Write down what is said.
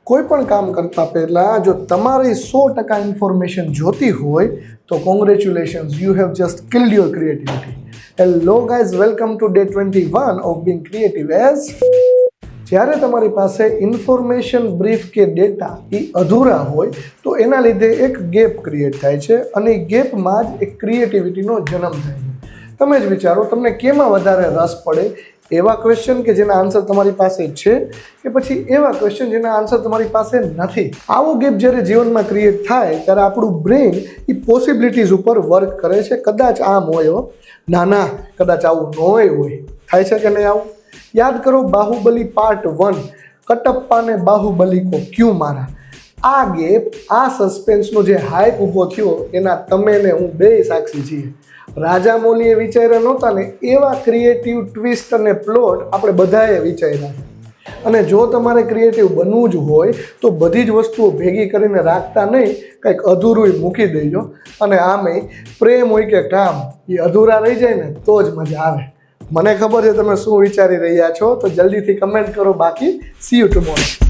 કોઈ પણ કામ કરતા પહેલાં જો તમારી 100% ઇન્ફોર્મેશન જોતી હોય તો congratulations, you have just killed your creativity. Hello guys, welcome to day 21 of being creative. જ્યારે તમારી પાસે ઇન્ફોર્મેશન બ્રીફ કે ડેટા એ અધૂરા હોય તો એના લીધે એક ગેપ ક્રિએટ થાય છે અને એ ગેપમાં જ એક ક્રિએટિવિટીનો જન્મ થાય છે. તમે જ વિચારો, તમને કેમાં વધારે રસ પડે? એવા ક્વેશ્ચન કે જેના આન્સર તમારી પાસે છે કે પછી એવા ક્વેશ્ચન જેના આન્સર તમારી પાસે નથી? આવો ગેપ જ્યારે જીવનમાં ક્રિએટ થાય ત્યારે આપણું બ્રેઇન એ પોસિબિલિટીઝ ઉપર વર્ક કરે છે. કદાચ આમ હોય, ના, કદાચ આવું ન હોય. થાય છે કે નહીં આવું? યાદ કરો બાહુબલી પાર્ટ 1, કટપ્પાને બાહુબલી કો ક્યું મારા. આ ગેપ, આ સસ્પેન્સનો જે હાઈપ ઊભો થયો એના તમે ને હું બે સાક્ષી છીએ. રાજામૌલીએ વિચાર્યા નહોતા ને એવા ક્રિએટિવ ટ્વિસ્ટ અને પ્લોટ આપણે બધાએ વિચાર્યા. અને જો તમારે ક્રિએટિવ બનવું જ હોય તો બધી જ વસ્તુઓ ભેગી કરીને રાખતા નહીં, કંઈક અધૂરું મૂકી દેજો. અને આમેય પ્રેમ હોય કે કામ, એ અધૂરા રહી જાય ને તો જ મજા આવે. મને ખબર છે તમે શું વિચારી રહ્યા છો, તો જલ્દીથી કમેન્ટ કરો. બાકી સી યુ ટુમોરો.